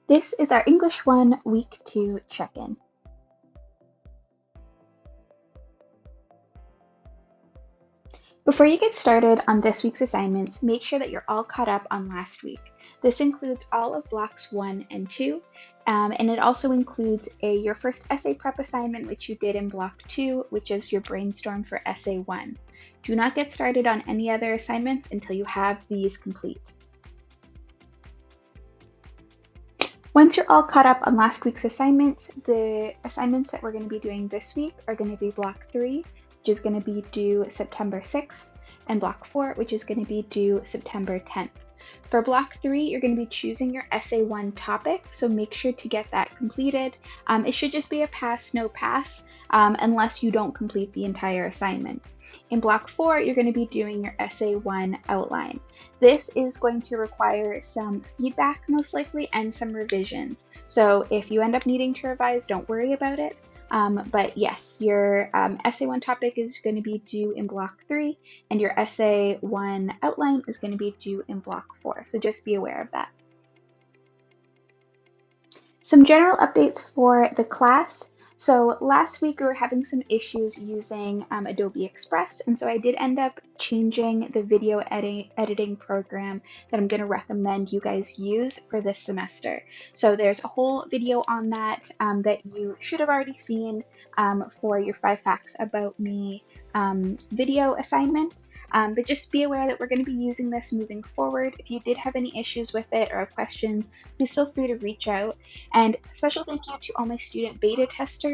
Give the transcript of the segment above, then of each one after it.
This is our English 1 Week 2 check-in. Before you get started on this week's assignments, make sure that you're all caught up on last week. This includes all of blocks 1 and 2, and it also includes your first essay prep assignment, which you did in block 2, which is your brainstorm for essay 1. Do not get started on any other assignments until you have these complete. Once you're all caught up on last week's assignments, the assignments that we're going to be doing this week are going to be block 3, which is going to be due September 6th, and block 4, which is going to be due September 10th. For block 3, you're going to be choosing your essay 1 topic, so make sure to get that completed. It should just be a pass, no pass, unless you don't complete the entire assignment. In block 4, you're going to be doing your essay 1 outline. This is going to require some feedback most likely and some revisions. So if you end up needing to revise, don't worry about it. But yes, your essay 1 topic is going to be due in block 3, and your essay 1 outline is going to be due in block 4. So just be aware of that. Some general updates for the class. So last week we were having some issues using Adobe Express, and so I did end up changing the video editing program that I'm going to recommend you guys use for this semester. So there's a whole video on that that you should have already seen for your 5 Facts About Me video assignment. But just be aware that we're going to be using this moving forward. If you did have any issues with it or have questions, please feel free to reach out. And special thank you to all my student beta testers.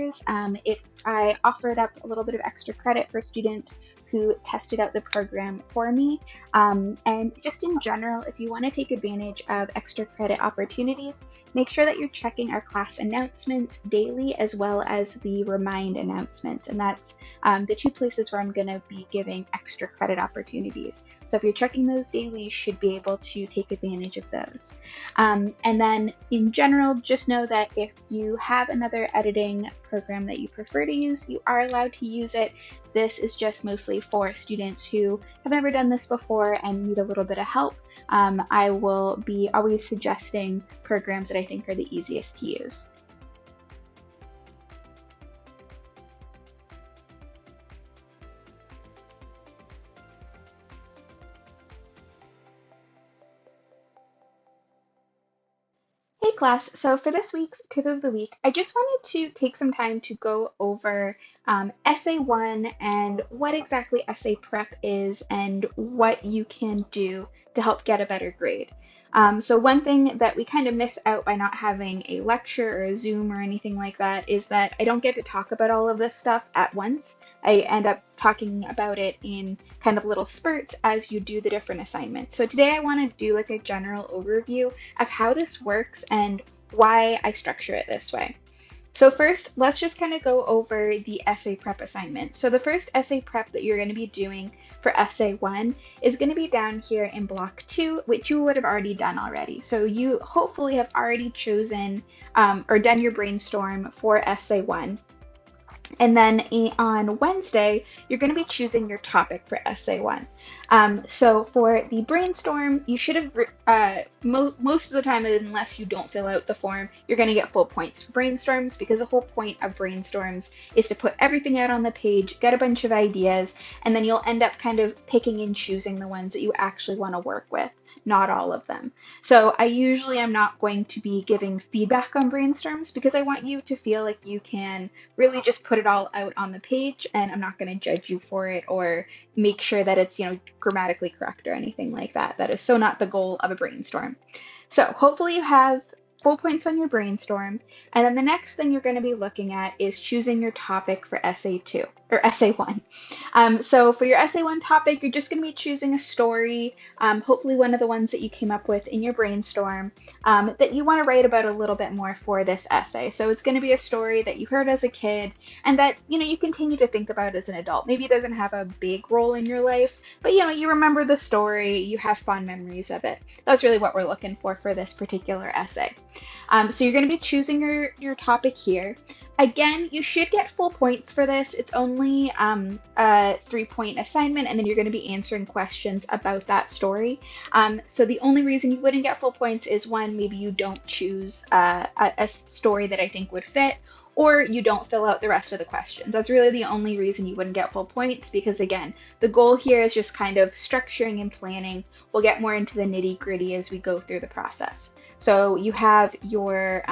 I offered up a little bit of extra credit for students who tested out the program for me. And just in general, if you want to take advantage of extra credit opportunities, make sure that you're checking our class announcements daily as well as the Remind announcements. And that's the 2 places where I'm going to be giving extra credit opportunities. So if you're checking those daily, you should be able to take advantage of those. And then in general, just know that if you have another editing program that you prefer to use, you are allowed to use it. This is just mostly for students who have never done this before and need a little bit of help. I will be always suggesting programs that I think are the easiest to use. Hey class, so for this week's tip of the week, I just wanted to take some time to go over essay 1 and what exactly essay prep is and what you can do to help get a better grade. So one thing that we kind of miss out by not having a lecture or a Zoom or anything like that is that I don't get to talk about all of this stuff at once. I end up talking about it in kind of little spurts as you do the different assignments. So today I want to do like a general overview of how this works and why I structure it this way. So first, let's just kind of go over the essay prep assignment. So the first essay prep that you're going to be doing for essay 1 is going to be down here in block 2, which you would have already done already. So you hopefully have already chosen or done your brainstorm for essay 1. And then on Wednesday, you're going to be choosing your topic for essay 1. So for the brainstorm, you should have, most of the time, unless you don't fill out the form, you're going to get full points for brainstorms because the whole point of brainstorms is to put everything out on the page, get a bunch of ideas, and then you'll end up kind of picking and choosing the ones that you actually want to work with. Not all of them. So I usually am not going to be giving feedback on brainstorms because I want you to feel like you can really just put it all out on the page, and I'm not going to judge you for it or make sure that it's, grammatically correct or anything like that. That is so not the goal of a brainstorm. So hopefully you have full points on your brainstorm, and then the next thing you're going to be looking at is choosing your topic for essay 2 or essay 1. So for your essay 1 topic, you're just going to be choosing a story, hopefully one of the ones that you came up with in your brainstorm that you want to write about a little bit more for this essay. So it's going to be a story that you heard as a kid and that you continue to think about as an adult. Maybe it doesn't have a big role in your life, but you remember the story, you have fond memories of it. That's really what we're looking for this particular essay. So you're going to be choosing your topic here. Again, you should get full points for this. It's only a 3-point assignment, and then you're going to be answering questions about that story. So the only reason you wouldn't get full points is one, maybe you don't choose a story that I think would fit, or you don't fill out the rest of the questions. That's really the only reason you wouldn't get full points, because again, the goal here is just kind of structuring and planning. We'll get more into the nitty-gritty as we go through the process. So you have your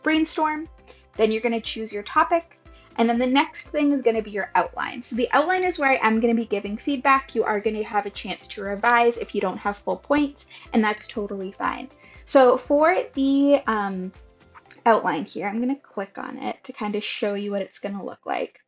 brainstorm. Then you're going to choose your topic, and then the next thing is going to be your outline. So the outline is where I am going to be giving feedback. You are going to have a chance to revise if you don't have full points, and that's totally fine. So for the outline here, I'm going to click on it to kind of show you what it's going to look like.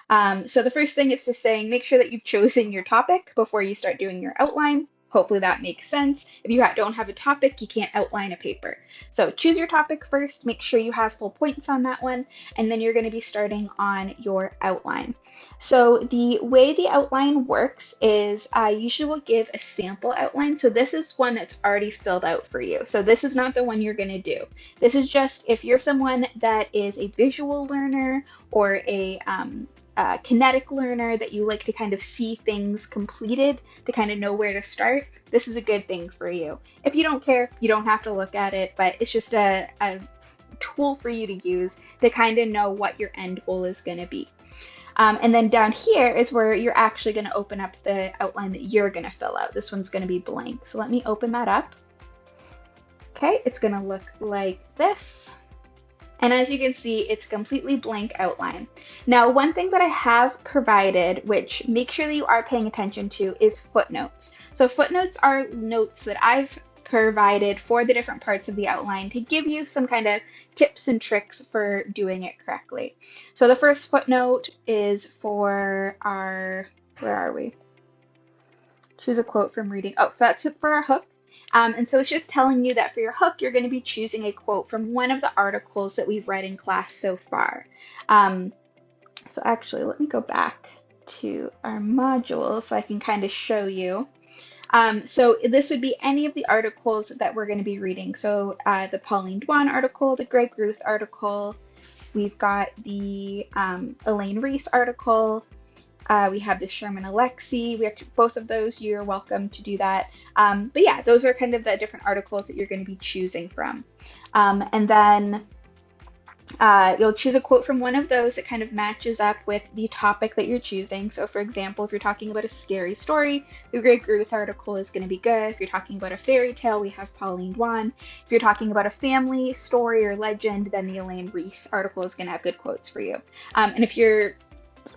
So the first thing is just saying, make sure that you've chosen your topic before you start doing your outline. Hopefully that makes sense. If you don't have a topic, you can't outline a paper. So choose your topic first, make sure you have full points on that one, and then you're going to be starting on your outline. So the way the outline works is I usually will give a sample outline. So this is one that's already filled out for you. So this is not the one you're going to do. This is just if you're someone that is a visual learner or a kinetic learner, that you like to kind of see things completed to kind of know where to start, this is a good thing for you. If you don't care, you don't have to look at it, but it's just a tool for you to use to kind of know what your end goal is going to be. And then down here is where you're actually going to open up the outline that you're going to fill out. This one's going to be blank. So let me open that up. Okay, it's going to look like this. And as you can see, it's a completely blank outline. Now, one thing that I have provided, which make sure that you are paying attention to, is footnotes. So footnotes are notes that I've provided for the different parts of the outline to give you some kind of tips and tricks for doing it correctly. So the first footnote is for our, where are we? Choose a quote from reading. Oh, so that's it for our hook. And so it's just telling you that for your hook, you're going to be choosing a quote from one of the articles that we've read in class so far. So actually, let me go back to our module so I can kind of show you. So this would be any of the articles that we're going to be reading. So the Pauline Dwan article, the Greg Ruth article, we've got the Elaine Reese article, we have the Sherman Alexie. We have both of those. You're welcome to do that. But yeah, those are kind of the different articles that you're going to be choosing from. And then you'll choose a quote from one of those that kind of matches up with the topic that you're choosing. So for example, if you're talking about a scary story, the Greg Ruth article is going to be good. If you're talking about a fairy tale, we have Pauline Dwan. If you're talking about a family story or legend, then the Elaine Reese article is going to have good quotes for you. And if you're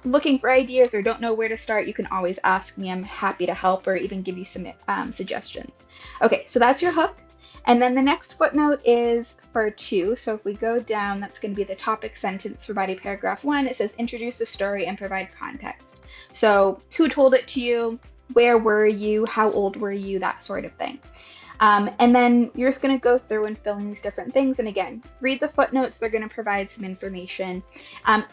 looking for ideas or don't know where to start, you can always ask me. I'm happy to help or even give you some suggestions. Okay, so that's your hook. And then the next footnote is for 2. So if we go down, that's going to be the topic sentence for body paragraph 1. It says introduce a story and provide context. So who told it to you? Where were you? How old were you? That sort of thing. And then you're just going to go through and fill in these different things. And again, read the footnotes. They're going to provide some information.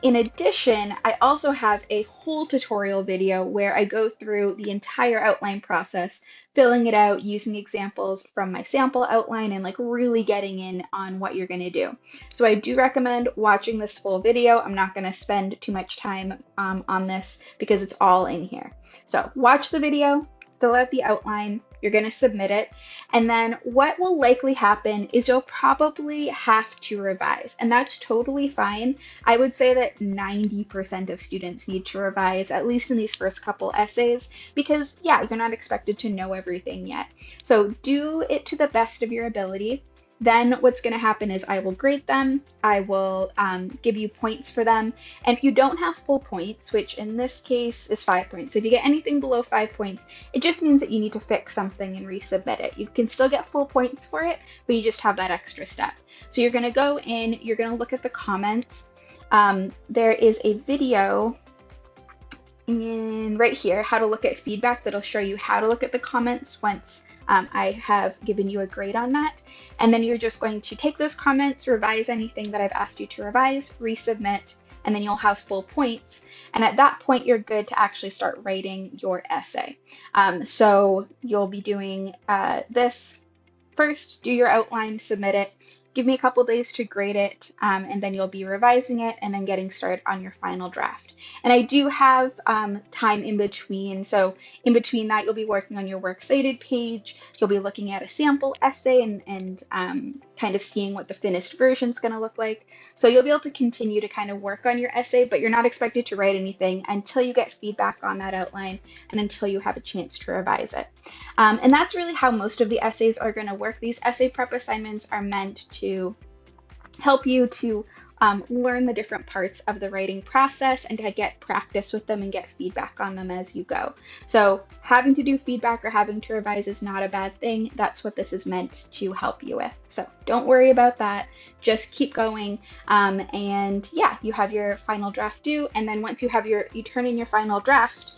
In addition, I also have a whole tutorial video where I go through the entire outline process, filling it out, using examples from my sample outline, and like really getting in on what you're going to do. So I do recommend watching this full video. I'm not going to spend too much time on this because it's all in here. So watch the video, fill out the outline, you're going to submit it, and then what will likely happen is you'll probably have to revise, and that's totally fine. I would say that 90% of students need to revise, at least in these first couple essays, because yeah, you're not expected to know everything yet. So do it to the best of your ability. Then what's going to happen is I will grade them, I will give you points for them, and if you don't have full points, which in this case is 5 points, so if you get anything below 5 points, it just means that you need to fix something and resubmit it. You can still get full points for it, but you just have that extra step. So you're going to go in, you're going to look at the comments. There is a video right here, how to look at feedback, that'll show you how to look at the comments once I have given you a grade on that. And then you're just going to take those comments, revise anything that I've asked you to revise, resubmit, and then you'll have full points. And at that point, you're good to actually start writing your essay. So you'll be doing this first, do your outline, submit it, give me a couple days to grade it, and then you'll be revising it and then getting started on your final draft. And I do have time in between. So in between that, you'll be working on your works cited page. You'll be looking at a sample essay and kind of seeing what the finished version is going to look like. So you'll be able to continue to kind of work on your essay, but you're not expected to write anything until you get feedback on that outline and until you have a chance to revise it. And that's really how most of the essays are going to work. These essay prep assignments are meant to help you to learn the different parts of the writing process and to get practice with them and get feedback on them as you go. So having to do feedback or having to revise is not a bad thing. That's what this is meant to help you with. So don't worry about that. Just keep going. And yeah, you have your final draft due. And then once you turn in your final draft,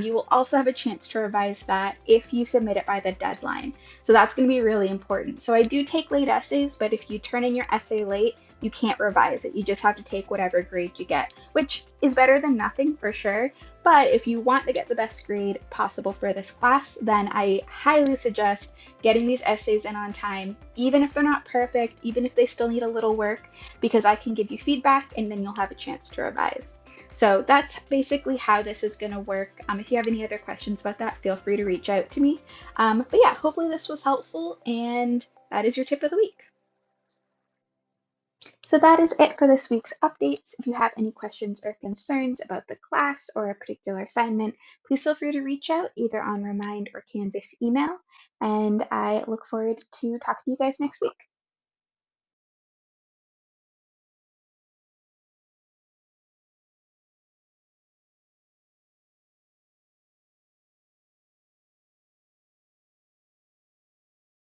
you will also have a chance to revise that if you submit it by the deadline. So that's going to be really important. So I do take late essays, but if you turn in your essay late, you can't revise it. You just have to take whatever grade you get, which is better than nothing for sure. But if you want to get the best grade possible for this class, then I highly suggest getting these essays in on time, even if they're not perfect, even if they still need a little work, because I can give you feedback and then you'll have a chance to revise. So that's basically how this is going to work. If you have any other questions about that, feel free to reach out to me. But yeah, hopefully this was helpful, and that is your tip of the week. So that is it for this week's updates. If you have any questions or concerns about the class or a particular assignment, please feel free to reach out either on Remind or Canvas email. And I look forward to talking to you guys next week.